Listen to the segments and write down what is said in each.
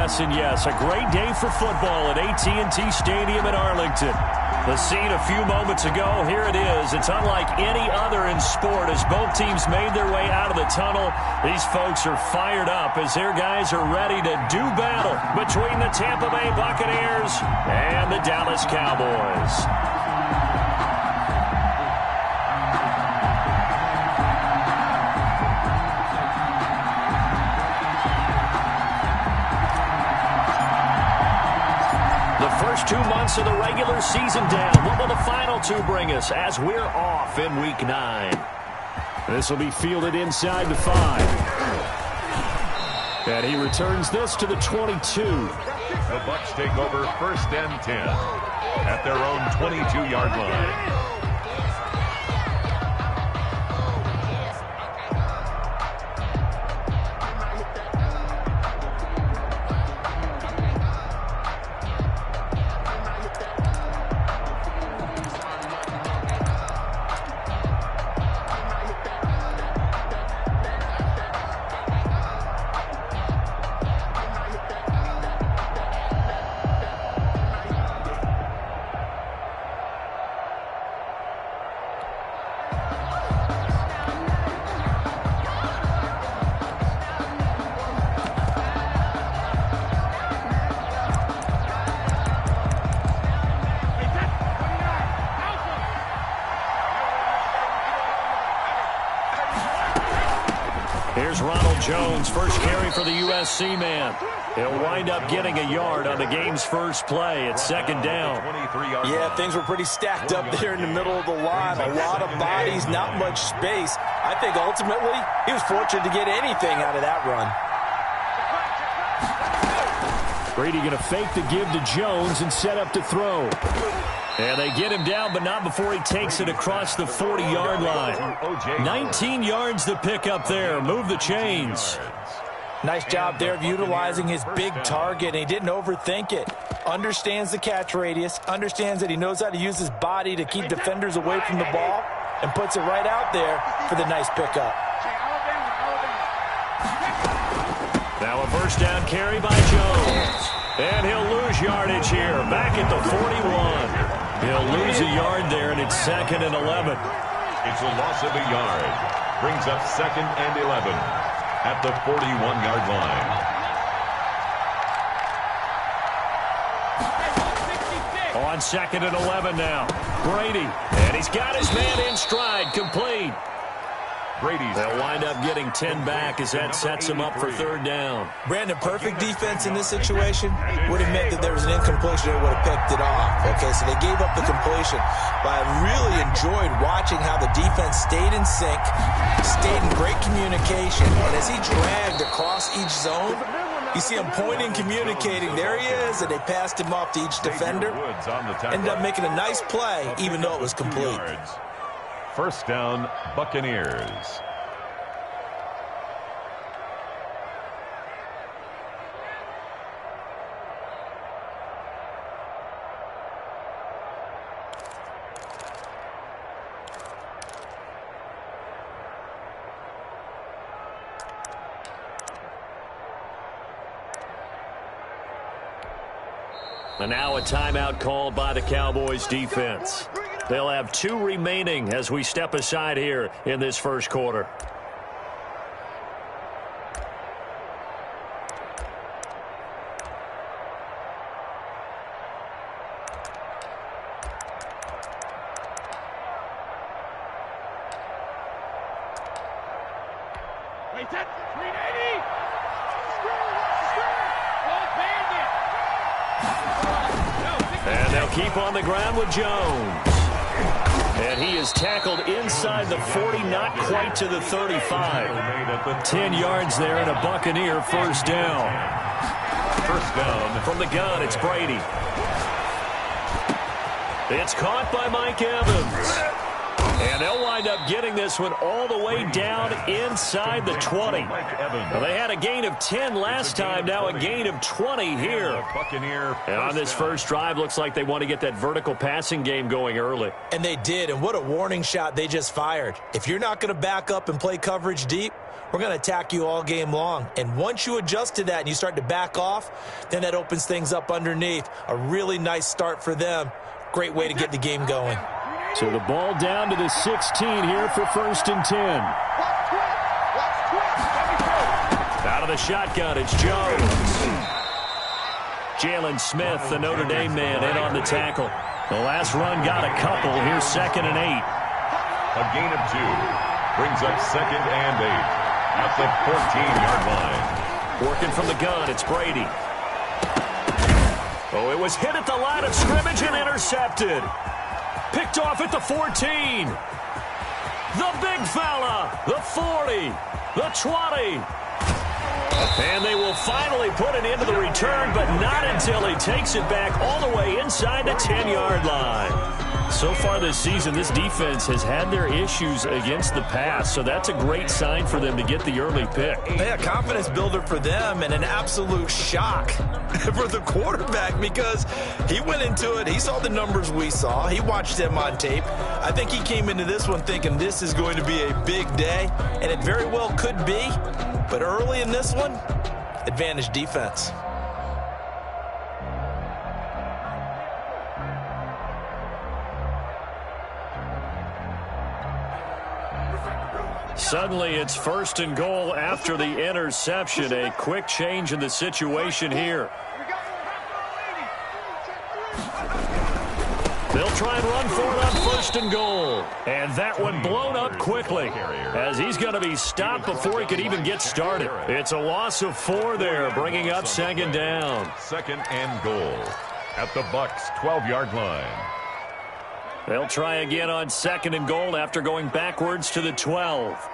yes, and yes. A great day for football at AT&T Stadium in Arlington. The scene a few moments ago, here it is. It's unlike any other in sport as both teams made their way out of the tunnel. These folks are fired up as their guys are ready to do battle between the Tampa Bay Buccaneers and the Dallas Cowboys. First 2 months of the regular season down. What will the final two bring us as we're off in Week 9? This will be fielded inside the 5. And he returns this to the 22. The Bucs take over 1st and 10 at their own 22-yard line. Here's Ronald Jones, first carry for the USC man. He'll wind up getting a yard on the game's first play. It's 2nd down. Yeah, things were pretty stacked up there in the middle of the line. A lot of bodies, not much space. I think ultimately he was fortunate to get anything out of that run. Brady going to fake the give to Jones and set up to throw. And they get him down, but not before he takes it across the 40-yard line. 19 yards to pick up there. Move the chains. Nice job there of utilizing his big target. He didn't overthink it. Understands the catch radius. Understands that he knows how to use his body to keep defenders away from the ball. And puts it right out there for the nice pickup. Now a first down carry by Jones. And he'll lose yardage here. Back at the 41. He'll lose a yard there, and it's 2nd and 11. It's a loss of a yard. Brings up 2nd and 11 at the 41-yard line. On 2nd and 11 now. Brady. And he's got his man in stride. Complete. They'll wind up getting 10 back as that sets him up for 3rd down. Brandon, perfect defense in this situation would have meant that there was an incompletion that would have picked it off. Okay, so they gave up the completion. But I really enjoyed watching how the defense stayed in sync, stayed in great communication. And as he dragged across each zone, you see him pointing, communicating. There he is, and they passed him off to each defender. Ended up making a nice play, even though it was complete. 1st down, Buccaneers. And now a timeout called by the Cowboys defense. They'll have 2 remaining as we step aside here in this first quarter. Wait, that 380. And they'll keep on the ground with Jones. And he is tackled inside the 40, not quite to the 35. 10 yards there and a Buccaneer first down. First down. From the gun, it's Brady. It's caught by Mike Evans. And they'll wind up getting this one all the way down inside the 20. Well, they had a gain of 10 last time, now a gain of 20 here. And on this first drive, looks like they want to get that vertical passing game going early. And they did, and what a warning shot they just fired. If you're not going to back up and play coverage deep, we're going to attack you all game long. And once you adjust to that and you start to back off, then that opens things up underneath. A really nice start for them. Great way to get the game going. So the ball down to the 16 here for 1st and 10. Out of the shotgun, it's Jones. Jalen Smith, the Notre Dame man, in on the tackle. The last run got a couple. Here's 2nd and 8. A gain of 2 brings up 2nd and 8 at the 14-yard line. Working from the gun, it's Brady. Oh, it was hit at the line of scrimmage and intercepted. Picked off at the 14. The big fella. The 40. The 20. And they will finally put it into the return, but not until he takes it back all the way inside the 10-yard line. So far this season, this defense has had their issues against the pass, so that's a great sign for them to get the early pick. Yeah, confidence builder for them and an absolute shock for the quarterback because he went into it. He saw the numbers we saw. He watched them on tape. I think he came into this one thinking this is going to be a big day, and it very well could be. But early in this one, advantage defense. Suddenly, it's 1st and goal after the interception. A quick change in the situation here. They'll try and run for it on 1st and goal. And that one blown up quickly as he's going to be stopped before he could even get started. It's a loss of 4 there, bringing up 2nd down. 2nd and goal at the Bucs 12-yard line. They'll try again on 2nd and goal after going backwards to the 12.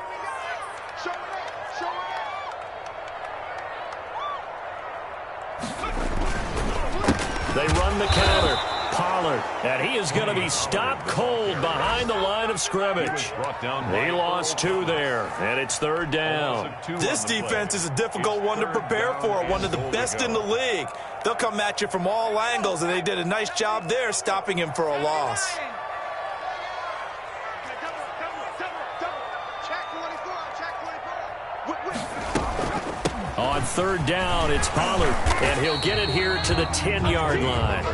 They run the counter. Pollard, and he is going to be stopped cold behind the line of scrimmage. He lost 2 there, and it's 3rd down. This defense is a difficult one to prepare for, one of the best in the league. They'll come at you from all angles, and they did a nice job there stopping him for a loss. On 3rd down, it's Pollard, and he'll get it here to the 10-yard line.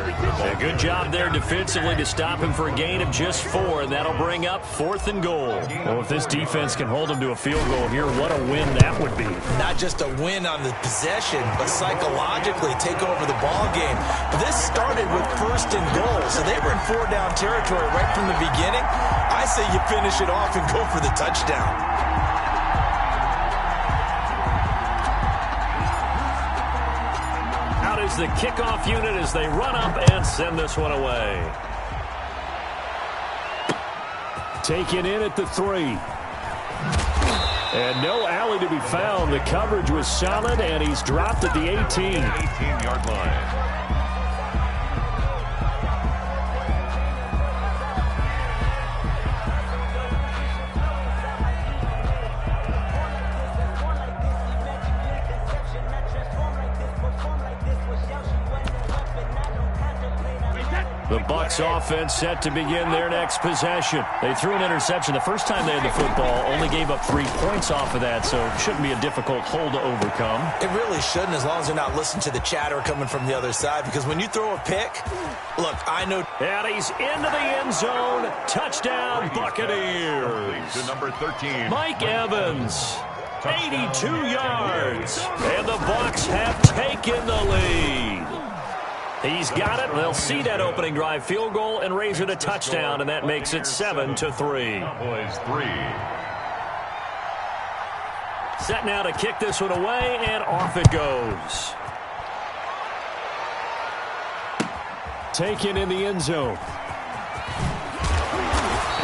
A good job there defensively to stop him for a gain of just 4, and that'll bring up 4th and goal. Well, if this defense can hold him to a field goal here, what a win that would be. Not just a win on the possession, but psychologically take over the ball game. This started with 1st and goal, so they were in 4-down territory right from the beginning. I say you finish it off and go for the touchdown. Is the kickoff unit as they run up and send this one away. Taken in at the 3. And no alley to be found. The coverage was solid, and he's dropped at the 18. 18-yard line. The Bucs offense set to begin their next possession. They threw an interception the first time they had the football, only gave up 3 points off of that, so it shouldn't be a difficult hole to overcome. It really shouldn't, as long as they're not listening to the chatter coming from the other side, because when you throw a pick, look, I know. And he's into the end zone. Touchdown, Buccaneers. To number 13. Mike Evans, 82 yards. And the Bucs have taken the lead. He's got it. They'll see that opening drive field goal and raise it a touchdown, and that makes it 7-3. Cowboys 3. Set now to kick this one away, and off it goes. Taken in the end zone.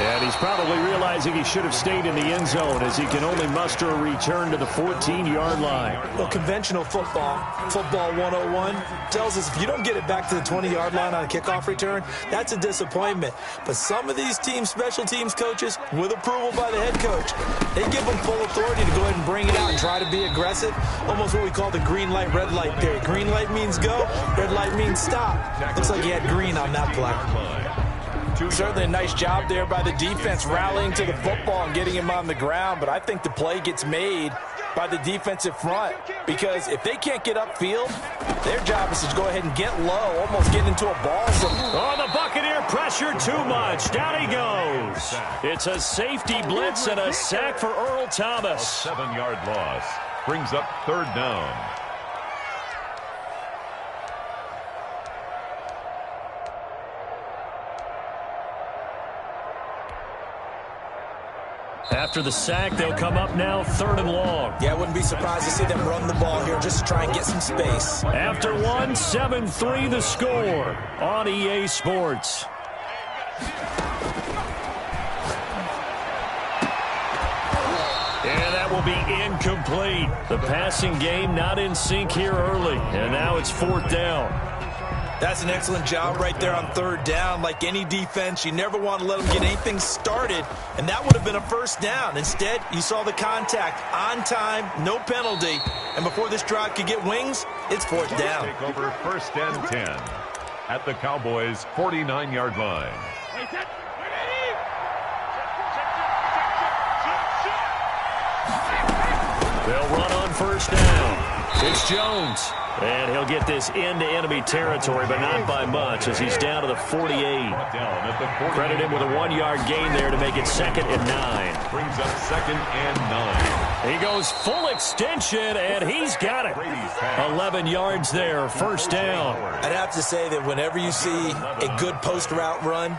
And he's probably realizing he should have stayed in the end zone as he can only muster a return to the 14-yard line. Well, conventional football 101, tells us if you don't get it back to the 20-yard line on a kickoff return, that's a disappointment. But some of these special teams coaches, with approval by the head coach, they give them full authority to go ahead and bring it out and try to be aggressive. Almost what we call the green light, red light theory. Green light means go, red light means stop. Looks like he had green on that play. Certainly a nice job there by the defense rallying to the football and getting him on the ground, but I think the play gets made by the defensive front because if they can't get upfield, their job is to go ahead and get low, almost get into a ball. Oh, the Buccaneer pressure too much. Down he goes. It's a safety blitz and a sack for Earl Thomas. A 7-yard loss brings up 3rd down. After the sack, they'll come up now 3rd and long. Yeah, I wouldn't be surprised to see them run the ball here just to try and get some space. After 1, 7-3 the score on EA Sports. And that will be incomplete. The passing game not in sync here early. And now it's 4th down. That's an excellent job right there on 3rd down. Like any defense, you never want to let them get anything started, and that would have been a 1st down. Instead, you saw the contact on time, no penalty, and before this drive could get wings, it's 4th down. Take over 1st and 10 at the Cowboys' 49-yard line. They'll run on 1st down. It's Jones. And he'll get this into enemy territory, but not by much as he's down to the 48. Credit him with a 1-yard gain there to make it 2nd and 9. Brings up 2nd and 9. He goes full extension, and he's got it. 11 yards there, 1st down. I'd have to say that whenever you see a good post route run,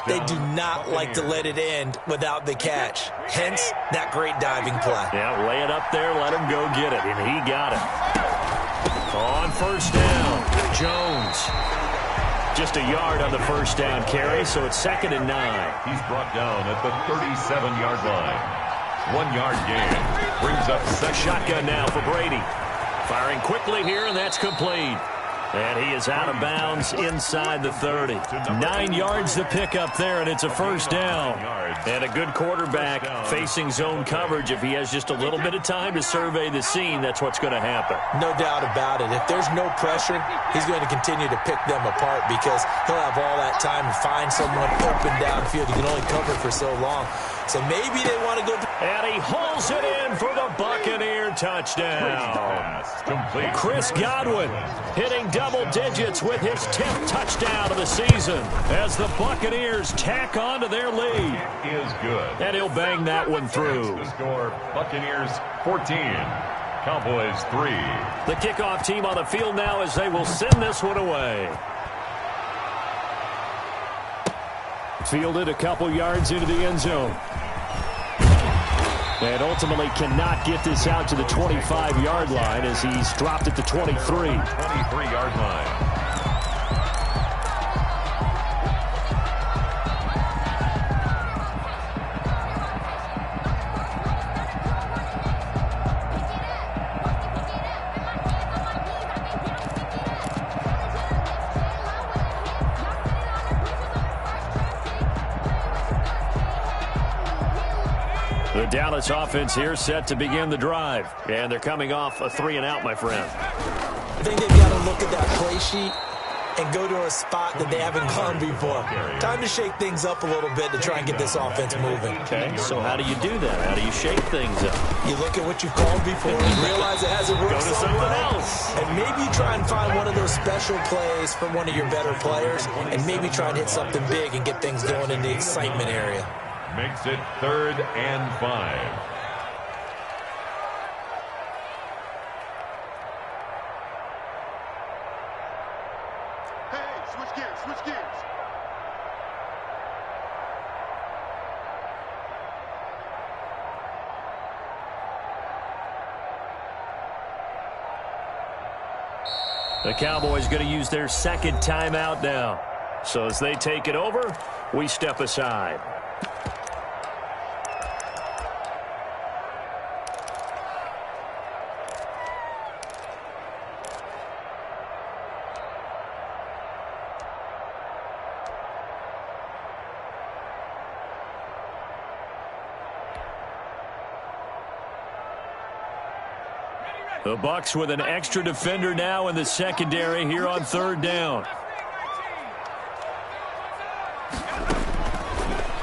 they do not like to let it end without the catch. Hence, that great diving play. Yeah, lay it up there, let him go get it, and he got it. On 1st down, Jones. Just a yard on the 1st down carry, so it's 2nd and 9. He's brought down at the 37-yard line. 1-yard gain. Brings up 2nd. Shotgun now for Brady. Firing quickly here, and that's complete. And he is out of bounds inside the 30. 9 yards to pick up there, and it's a 1st down. And a good quarterback facing zone coverage. If he has just a little bit of time to survey the scene, that's what's going to happen. No doubt about it. If there's no pressure, he's going to continue to pick them apart because he'll have all that time to find someone open downfield. He can only cover for so long. So maybe they want to go. And he hauls it in for the Buccaneer touchdown. Complete. Chris Godwin hitting double digits with his 10th touchdown of the season as the Buccaneers tack on to their lead. Is good. And he'll bang that one through. The score, Buccaneers 14, Cowboys 3. The kickoff team on the field now as they will send this one away. Fielded a couple yards into the end zone. And ultimately cannot get this out to the 25-yard line as he's dropped at the 23. 23-yard line. The Dallas offense here set to begin the drive. And they're coming off a 3-and-out, my friend. I think they've got to look at that play sheet and go to a spot that they haven't gone before. Time to shake things up a little bit to try and get this offense moving. Okay, so how do you do that? How do you shake things up? You look at what you've called before and realize it hasn't worked Go to so something well. else. And maybe you try and find one of those special plays from one of your better players and maybe try and hit something big and get things going in the excitement area. Makes it 3rd and 5. Hey, switch gears, switch gears. The Cowboys going to use their 2nd timeout now. So as they take it over, we step aside. The Bucs with an extra defender now in the secondary here on third down.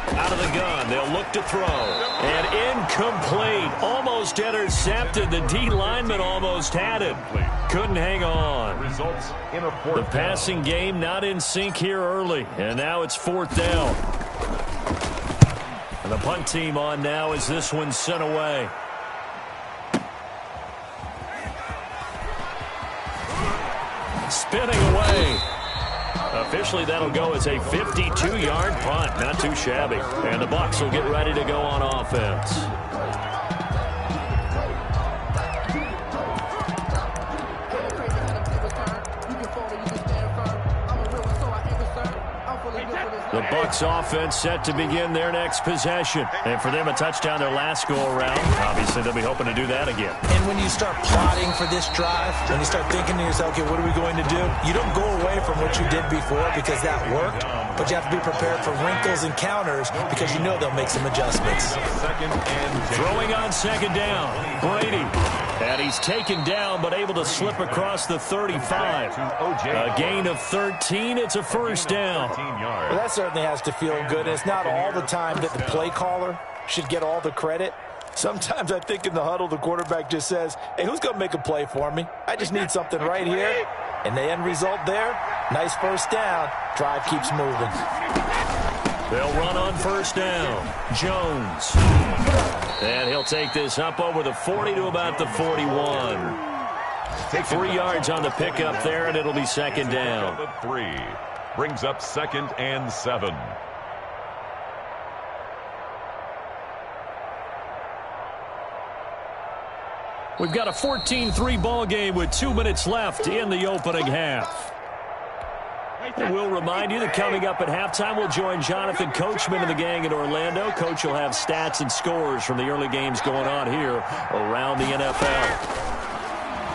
Out of the gun, they'll look to throw. And incomplete. Almost intercepted. The D lineman almost had it. Couldn't hang on. Results in a fourth The passing game not in sync here early. And now it's fourth down. And the punt team on now as this one's sent away. Spinning away. Officially, that'll go as a 52-yard punt. Not too shabby. And the Bucs will get ready to go on offense. The Bucs offense set to begin their next possession. And for them, a touchdown their last go-around. Obviously, they'll be hoping to do that again. And when you start plotting for this drive, when you start thinking to yourself, okay, what are we going to do? You don't go away from what you did before because that worked, but you have to be prepared for wrinkles and counters because you know they'll make some adjustments. Throwing on second down, Brady. And he's taken down but able to slip across the 35. A gain of 13. It's a first down. Well, that certainly has to feel good. It's not all the time that the play caller should get all the credit. Sometimes I think in the huddle the quarterback just says, hey, who's going to make a play for me? I just need something right here. And the end result there, nice first down. Drive keeps moving. They'll run on first down. Jones. And he'll take this up over the 40 to about the 41. 3 yards on the pickup there, and it'll be second down. 3 brings up 2nd and 7. We've got a 14-3 ball game with 2 minutes left in the opening half. And we'll remind you that coming up at halftime, we'll join Jonathan Coachman and the gang in Orlando. Coach will have stats and scores from the early games going on here around the NFL.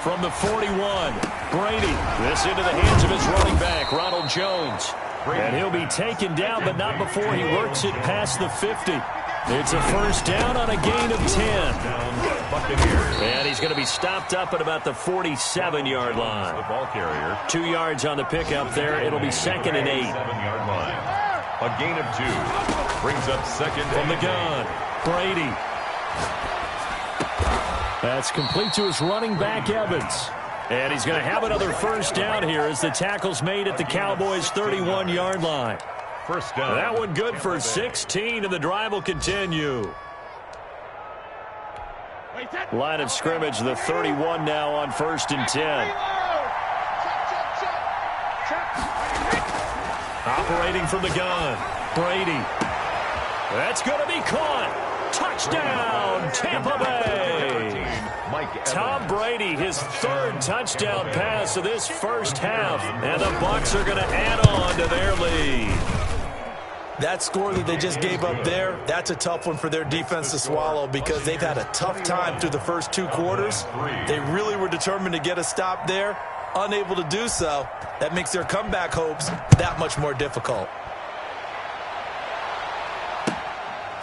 From the 41, Brady. This into the hands of his running back, Ronald Jones. And he'll be taken down, but not before he works it past the 50. It's a first down on a gain of 10. And he's going to be stopped up at about the 47-yard line. The ball carrier. 2 yards on the pickup there. It'll be 2nd and 8. 7-yard line. A gain of 2. Brings up 2nd From the gun, Brady. That's complete to his running back, Evans. And he's going to have another first down here as the tackle's made at the Cowboys' 31-yard line. First down. That one good for 16, and the drive will continue. Line of scrimmage, the 31 now on 1st and 10. Operating from the gun, Brady. That's going to be caught. Touchdown, Tampa Bay. Tom Brady, his 3rd touchdown pass of this first half, and the Bucs are going to add on to their lead. That score that they just gave up there, that's a tough one for their defense to swallow because they've had a tough time through the first 2 quarters. They really were determined to get a stop there, unable to do so. That makes their comeback hopes that much more difficult.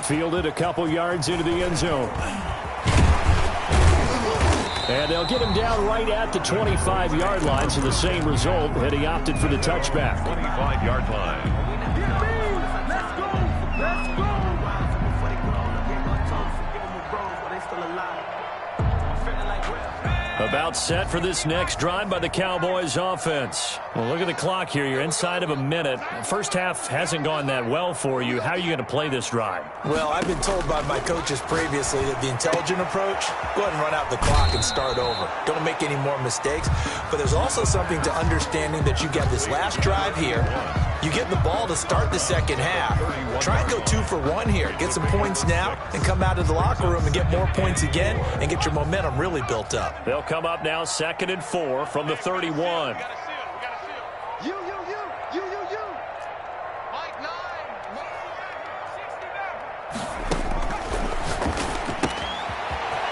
Fielded a couple yards into the end zone. And they'll get him down right at the 25-yard line, so the same result, and he opted for the touchback. 25-yard line. About set for this next drive by the Cowboys offense. Well, look at the clock here. You're inside of a minute. First half hasn't gone that well for you. How are you going to play this drive? Well, I've been told by my coaches previously that the intelligent approach, go ahead and run out the clock and start over. Don't make any more mistakes. But there's also something to understanding that you get this last drive here. You get the ball to start the second half. Try and go 2 for 1 here. Get some points now and come out of the locker room and get more points again and get your momentum really built up. They'll come up now 2nd and 4 from the 31. You. Mike 9.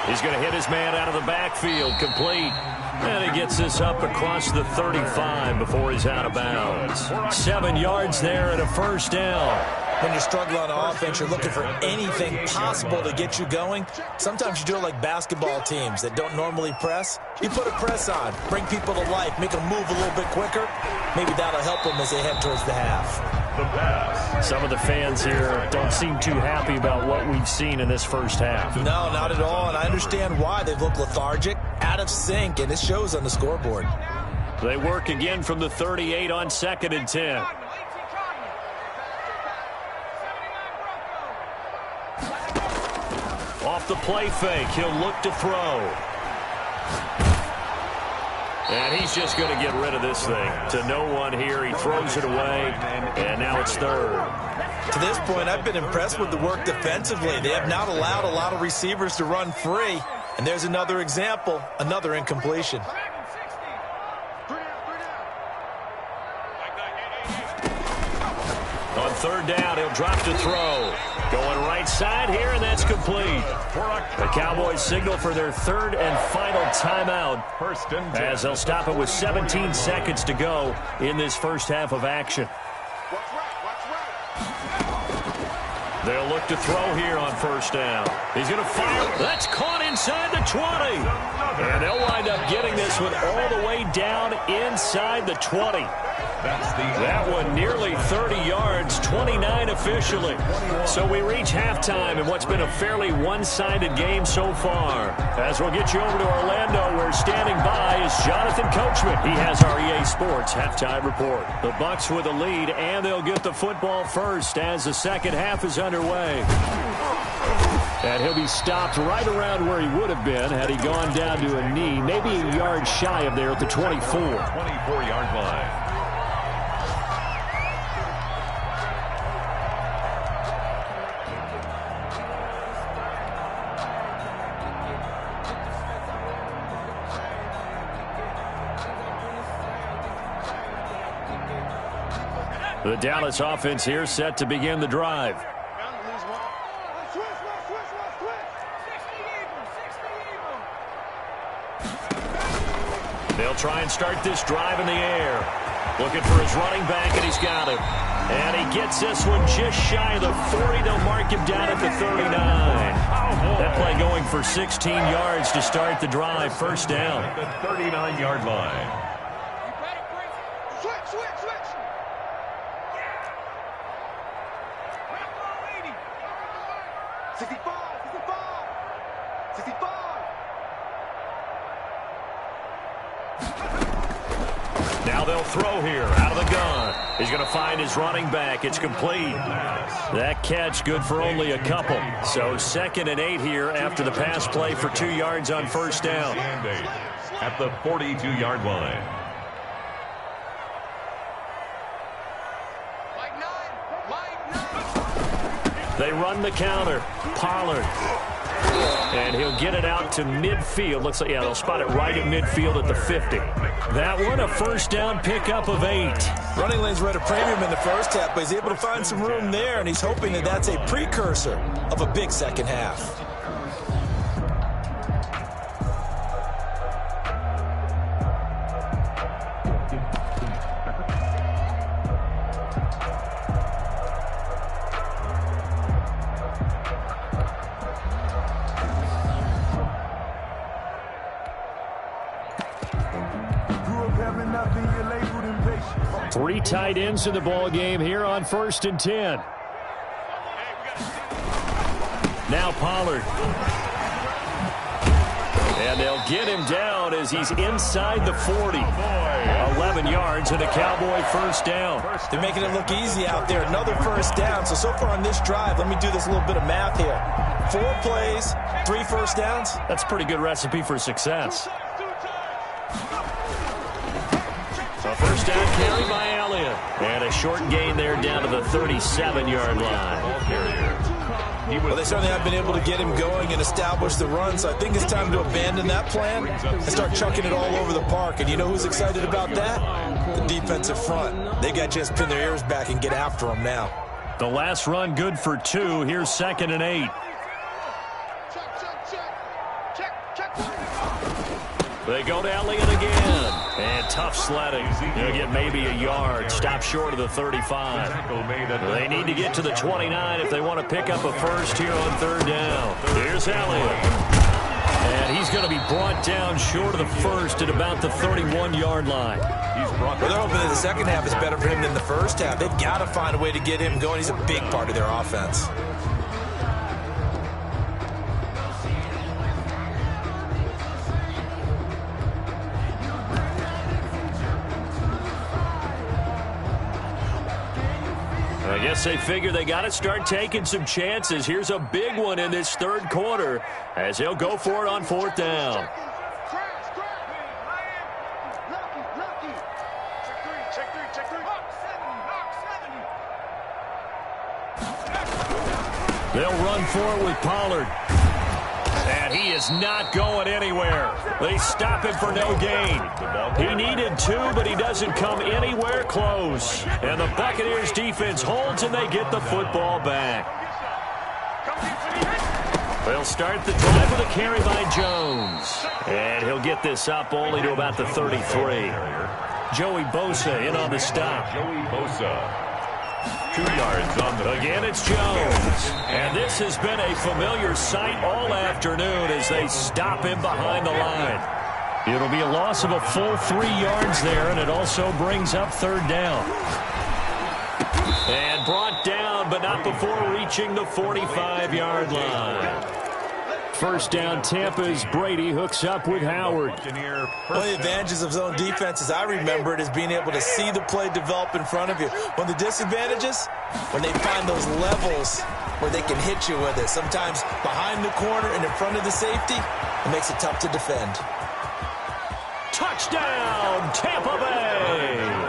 He's going to hit his man out of the backfield, complete. And he gets this up across the 35 before he's out of bounds. 7 yards there and a first down. When you're struggling on offense, you're looking for anything possible to get you going. Sometimes you do it like basketball teams that don't normally press. You put a press on, bring people to life, make them move a little bit quicker. Maybe that'll help them as they head towards the half. Some of the fans here don't seem too happy about what we've seen in this first half. No, not at all, and I understand why. They've looked lethargic, out of sync, and it shows on the scoreboard. They work again from the 38 on 2nd and 10. Off the play fake, he'll look to throw. And he's just going to get rid of this thing. To no one here, he throws it away, and now it's 3rd. To this point, I've been impressed with the work defensively. They have not allowed a lot of receivers to run free. And there's another example, another incompletion. On 3rd down, he'll drop to throw. Going right side here, and that's complete. The Cowboys signal for their 3rd and final timeout as they'll stop it with 17 seconds to go in this first half of action. They'll look to throw here on 1st down. He's going to fire. That's caught inside the 20. And they'll wind up getting this one all the way down inside the 20. That one nearly 30 yards, 29 officially. So we reach halftime in what's been a fairly one-sided game so far. As we'll get you over to Orlando, where standing by is Jonathan Coachman. He has our EA Sports halftime report. The Bucs with a lead, and they'll get the football first as the second half is underway. And he'll be stopped right around where he would have been had he gone down to a knee, maybe a yard shy of there at the 24. 24-yard line. The Dallas offense here set to begin the drive. They'll try and start this drive in the air. Looking for his running back, and he's got him. And he gets this one just shy of the 40. They'll mark him down at the 39. That play going for 16 yards to start the drive. 1st down. At the 39-yard line. Now they'll throw here out of the gun. He's going to find his running back. It's complete. That catch good for only a couple. So 2nd and 8 here after the pass play for 2 yards on 1st down. At the 42-yard line. They run the counter. Pollard. And he'll get it out to midfield. Looks like, yeah, they'll spot it right at midfield at the 50. That one, a 1st down pickup of 8. Running lanes were at a premium in the first half, but he's able to find some room there, and he's hoping that that's a precursor of a big second half. Three tight ends in the ball game here on 1st and 10. Now Pollard. And they'll get him down as he's inside the 40. 11 yards and a Cowboy 1st down. They're making it look easy out there. Another 1st down. So far on this drive, let me do this little bit of math here. 4 plays, 3 1st downs. That's a pretty good recipe for success. A 1st down carry by Elliott. And a short gain there down to the 37-yard line. Well, they certainly have been able to get him going and establish the run, so I think it's time to abandon that plan and start chucking it all over the park. And you know who's excited about that? The defensive front. They got to just pin their ears back and get after him now. The last run good for 2. Here's 2nd and 8. They go to Elliott again. And tough sledding. He'll get maybe a yard. Stop short of the 35. They need to get to the 29 if they want to pick up a first here on third down. Here's Elliott. And he's going to be brought down short of the first at about the 31-yard line. Well, they're hoping that the second half is better for him than the first half. They've got to find a way to get him going. He's a big part of their offense. I guess they figure they got to start taking some chances. Here's a big one in this third quarter as they'll go for it on fourth down. They'll run for it with Pollard. And he is not going anywhere. They stop him for no gain. He needed 2, but he doesn't come anywhere close. And the Buccaneers defense holds, and they get the football back. They'll start the drive with a carry by Jones. And he'll get this up only to about the 33. Joey Bosa in on the stop. Joey Bosa. 2 yards on the... Again, it's Jones. And this has been a familiar sight all afternoon as they stop him behind the line. It'll be a loss of a full 3 yards there, and it also brings up third down. And brought down, but not before reaching the 45-yard line. First down, Tampa's Brady hooks up with Howard. One of the advantages of zone defense, as I remember it, is being able to see the play develop in front of you. One of the disadvantages, when they find those levels where they can hit you with it. Sometimes behind the corner and in front of the safety, it makes it tough to defend. Touchdown, Tampa Bay!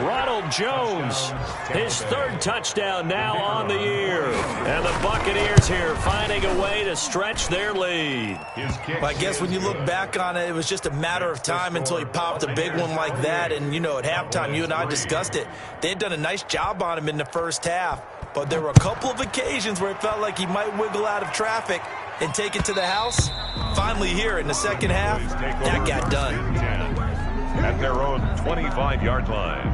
Ronald Jones, his third touchdown now on the year. And the Buccaneers here finding a way to stretch their lead. Well, I guess when you look back on it, it was just a matter of time until he popped a big one like that. And, you know, at halftime, you and I discussed it. They had done a nice job on him in the first half. But there were a couple of occasions where it felt like he might wiggle out of traffic and take it to the house. Finally here in the second half, that got done. At their own 25-yard line.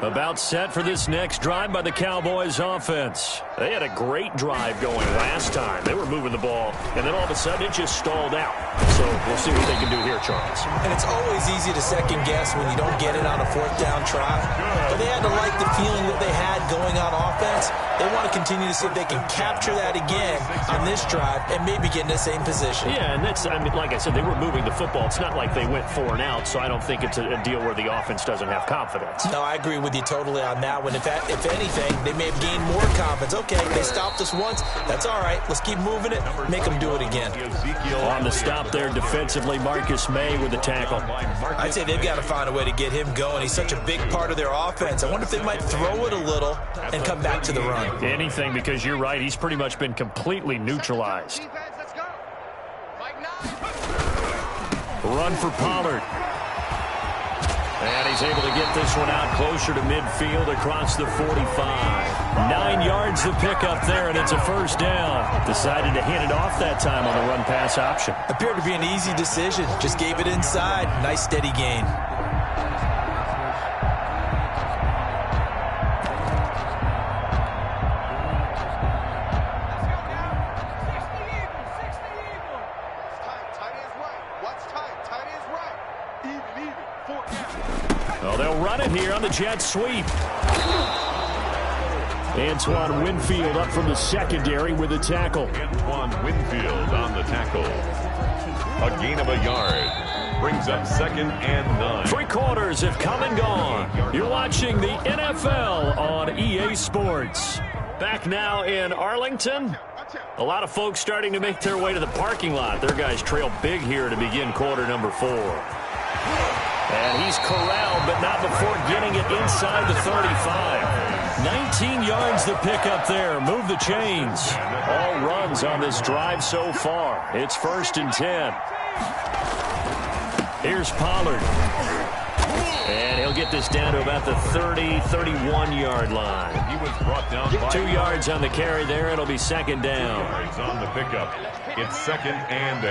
About set for this next drive by the Cowboys offense. They had a great drive going last time. They were moving the ball, and then all of a sudden it just stalled out. So we'll see what they can do here, Charles. And it's always easy to second guess when you don't get it on a fourth down try. But they had to like the feeling that they had going on offense. They want to continue to see if they can capture that again on this drive and maybe get in the same position. Yeah, and that's, I mean, like I said, they were moving the football. It's not like they went 4 and out, so I don't think it's a deal where the offense doesn't have confidence. No, I agree with you totally on that one. If anything, they may have gained more confidence. Okay, they stopped us once. That's all right. Let's keep moving it. Make them do it again. On the stop there defensively, Marcus May with the tackle. I'd say they've got to find a way to get him going. He's such a big part of their offense. I wonder if they might throw it a little and come back to the run. Anything, because you're right. He's pretty much been completely neutralized. Run for Pollard. And he's able to get this one out closer to midfield across the 45. 9 yards to pick up there, and it's a first down. Decided to hand it off that time on the run-pass option. Appeared to be an easy decision. Just gave it inside. Nice steady gain. Well, they'll run it here on the jet sweep. Antoine Winfield up from the secondary with a tackle. Antoine Winfield on the tackle. A gain of a yard. Brings up 2nd and 9. 3 quarters have come and gone. You're watching the NFL on EA Sports. Back now in Arlington. A lot of folks starting to make their way to the parking lot. Their guys trail big here to begin quarter number 4. And he's corralled, but not before getting it inside the 35. 19 yards to pick up there. Move the chains. All runs on this drive so far. It's 1st and 10. Here's Pollard. And he'll get this down to about the 30, 31-yard line. He was brought down by 2 yards on the carry there. It'll be second down. yards on the pickup. It's 2nd and 8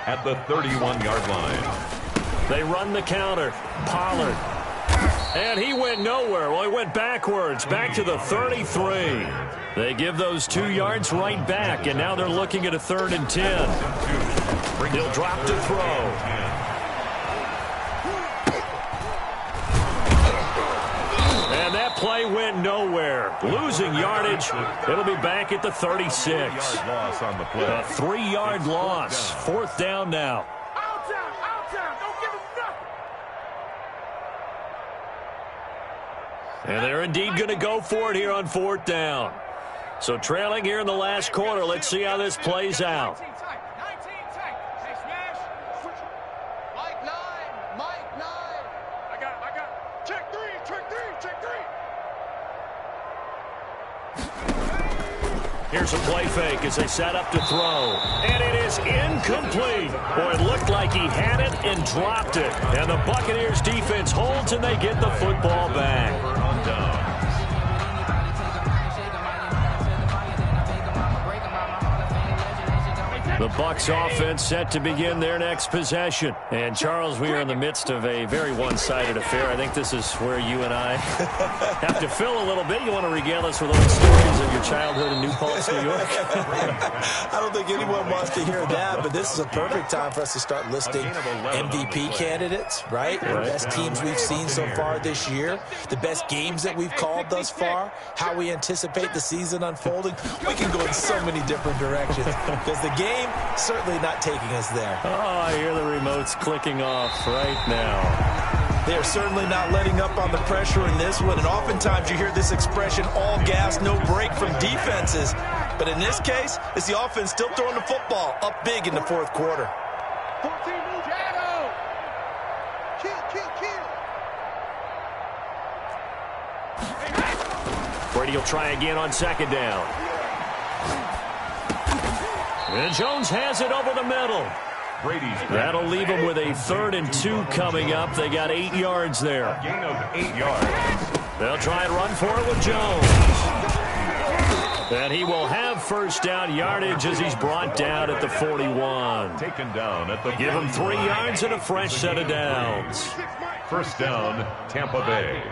at the 31-yard line. They run the counter. Pollard. And he went nowhere. Well, he went backwards, back to the 33. They give those 2 yards right back, and now they're looking at a 3rd and 10. He'll drop to throw. And that play went nowhere. Losing yardage. It'll be back at the 36. Loss on the play. A 3-yard loss. 4th down now. And they're indeed going to go for it here on 4th down. So trailing here in the last quarter. Let's see how this plays out. Here's a play fake as they set up to throw. And it is incomplete. Boy, it looked like he had it and dropped it. And the Buccaneers defense holds and they get the football back. The Bucs offense set to begin their next possession. And, Charles, we are in the midst of a very one-sided affair. I think this is where you and I have to fill a little bit. You want to regale us with old stories of your childhood in New Paltz, New York? I don't think anyone wants to hear that, but this is a perfect time for us to start listing MVP candidates, right? The best teams we've seen so far this year, the best games that we've called thus far, how we anticipate the season unfolding. We can go in so many different directions because the game certainly not taking us there. Oh, I hear the remotes clicking off right now. They are certainly not letting up on the pressure in this one, and oftentimes you hear this expression, all gas, no break from defenses. But in this case, it's the offense still throwing the football up big in the 4th quarter. 14 moves, Shadow. Kill. Brady will try again on 2nd down. And Jones has it over the middle. That'll leave them with a 3rd and 2 coming up. They got 8 yards there. A gain of 8 yards. They'll try and run for it with Jones. And he will have 1st down yardage as he's brought down at the 41. Taken down at the Give him 3 yards and a fresh set of downs. 1st down, Tampa Bay.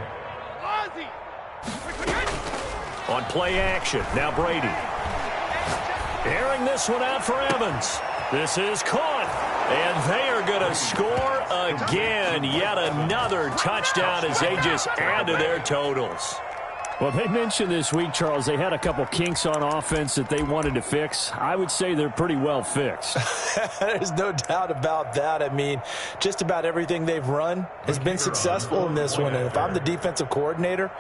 On play action, now Brady. Airing this one out for Evans. This is caught. And they are going to score again. Yet another touchdown as they just add to their totals. Well, they mentioned this week, Charles, they had a couple kinks on offense that they wanted to fix. I would say they're pretty well fixed. There's no doubt about that. I mean, just about everything they've run has been successful in this one. And if I'm the defensive coordinator,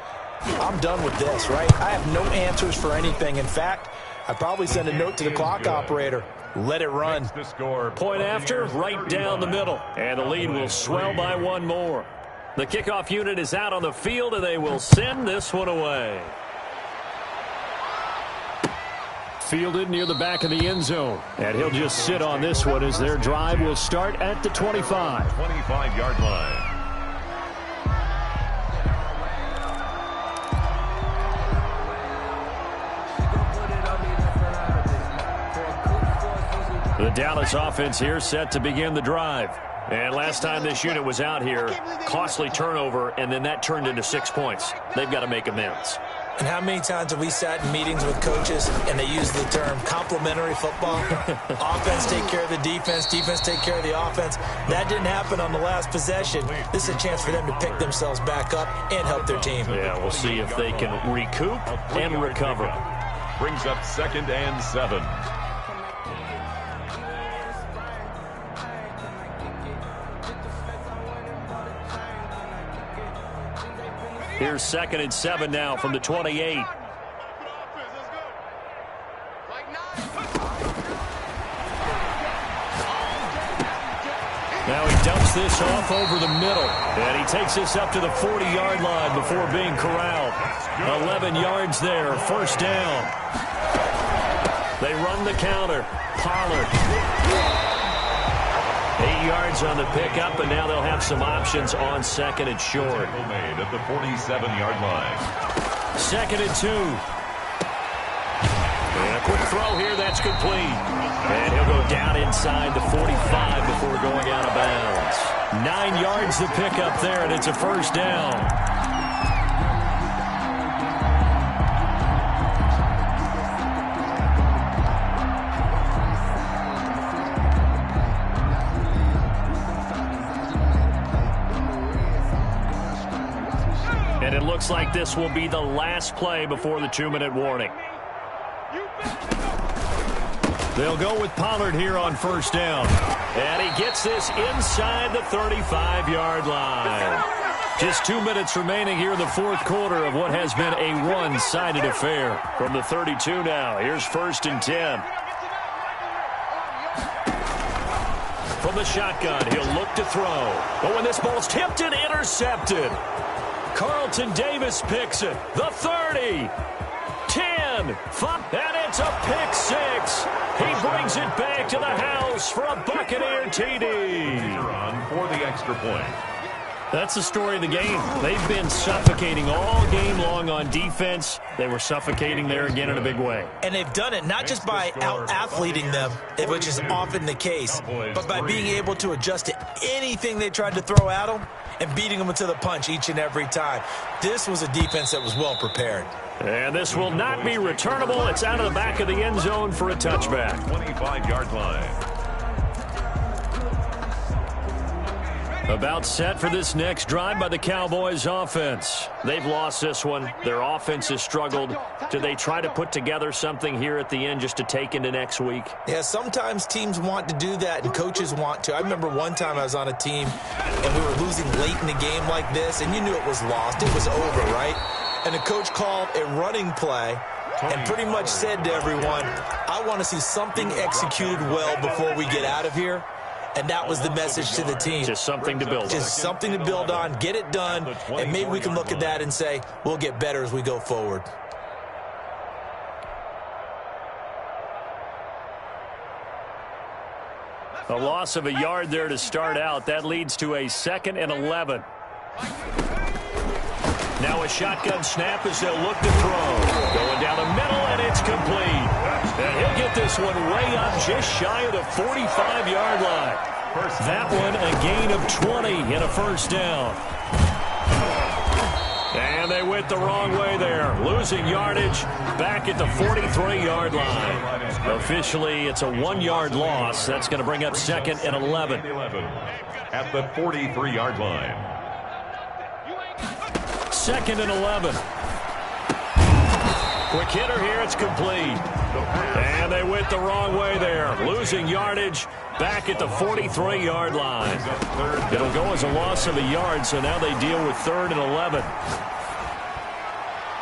I'm done with this, right? I have no answers for anything. In fact, I'd probably send a note to the clock operator. Let it run. Point after, right down the middle. And the lead will swell by 1 more. The kickoff unit is out on the field, and they will send this one away. Fielded near the back of the end zone. And he'll just sit on this one as their drive will start at the 25. 25-yard line. The Dallas offense here set to begin the drive. And last time this unit was out here, costly turnover, and then that turned into 6 points. They've got to make amends. And how many times have we sat in meetings with coaches and they use the term complementary football? Offense take care of the defense take care of the offense. That didn't happen on the last possession. This is a chance for them to pick themselves back up and help their team. Yeah, we'll see if they can recoup and recover. Brings up 2nd and 7. Here's 2nd and 7 now from the 28. Now he dumps this off over the middle. And he takes this up to the 40-yard line before being corralled. 11 yards there, 1st down. They run the counter. Pollard. 8 yards on the pickup, and now they'll have some options on second and short. Made at the 47-yard line. 2nd and 2. And a quick throw here, that's complete. And he'll go down inside the 45 before going out of bounds. 9 yards to pick up there, and it's a first down. And it looks like this will be the last play before the 2-minute warning. They'll go with Pollard here on first down. And he gets this inside the 35-yard line. Just 2 minutes remaining here in the fourth quarter of what has been a one-sided affair. From the 32 now, here's 1st and 10. From the shotgun, he'll look to throw. But when this ball's tipped and intercepted, Carlton Davis picks it. The 30. 10, 5, and it's a pick 6. He brings it back to the house for a Buccaneer TD. For the extra point. That's the story of the game. They've been suffocating all game long on defense. They were suffocating there again in a big way. And they've done it not just by out-athleting them, which is often the case, but by being able to adjust to anything they tried to throw at them and beating them to the punch each and every time. This was a defense that was well prepared. And this will not be returnable. It's out of the back of the end zone for a touchback. 25-yard line. About set for this next drive by the Cowboys offense. They've lost this one. Their offense has struggled. Do they try to put together something here at the end just to take into next week? Yeah, sometimes teams want to do that and coaches want to. I remember one time I was on a team and we were losing late in the game like this, and you knew it was lost. It was over, right? And the coach called a running play and pretty much said to everyone, I want to see something executed well before we get out of here. And that was the message to the team. Just something to build on. Just something to build on, get it done, and maybe we can look at that and say, we'll get better as we go forward. A loss of a yard there to start out. That leads to a 2nd and 11. Now a shotgun snap as they'll look to throw. Going down the middle, and it's complete. And he'll get this one way up just shy of the 45-yard line. That one a gain of 20 and a first down. And they went the wrong way there. Losing yardage back at the 43-yard line. Officially, it's a 1-yard loss. That's going to bring up 2nd and 11. At the 43-yard line. 2nd and 11. Quick hitter here. It's complete. And they went the wrong way there. Losing yardage back at the 43-yard line. It'll go as a loss of a yard, so now they deal with 3rd and 11.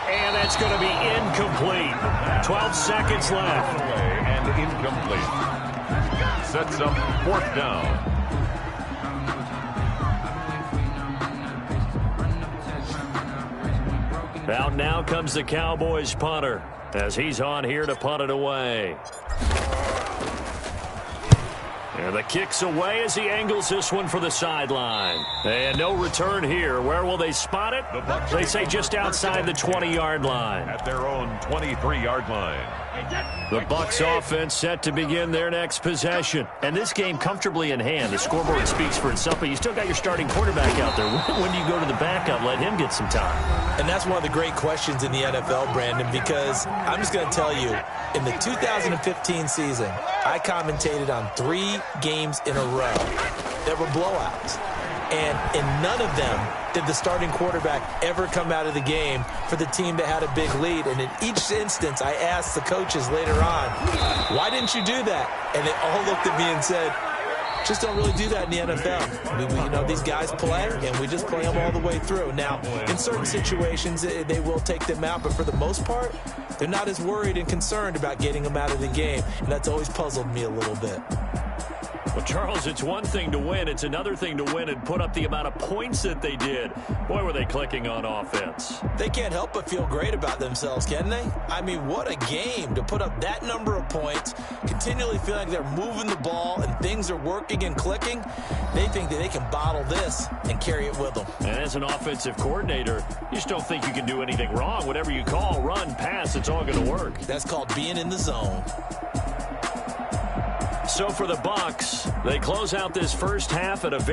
And that's going to be incomplete. 12 seconds left. And incomplete. Sets up 4th down. Out now comes the Cowboys punter as he's on here to punt it away. And the kick's away as he angles this one for the sideline. And no return here. Where will they spot it? They say just outside the 20-yard line. At their own 23-yard line. The Bucs offense set to begin their next possession. And this game comfortably in hand. The scoreboard speaks for itself, but you still got your starting quarterback out there. When do you go to the backup? Let him get some time. And that's one of the great questions in the NFL, Brandon, because I'm just going to tell you, in the 2015 season, I commentated on 3 games in a row that were blowouts. And in none of them did the starting quarterback ever come out of the game for the team that had a big lead. And in each instance, I asked the coaches later on, why didn't you do that? And they all looked at me and said, just don't really do that in the NFL. These guys play, and we just play them all the way through. Now, in certain situations, they will take them out, but for the most part, they're not as worried and concerned about getting them out of the game, and that's always puzzled me a little bit. Well, Charles, it's one thing to win. It's another thing to win and put up the amount of points that they did. Boy, were they clicking on offense. They can't help but feel great about themselves, can they? I mean, what a game to put up that number of points, continually feeling like they're moving the ball and things are working and clicking. They think that they can bottle this and carry it with them. And as an offensive coordinator, you just don't think you can do anything wrong. Whatever you call, run, pass, it's all going to work. That's called being in the zone. So for the Bucs, they close out this first half at a very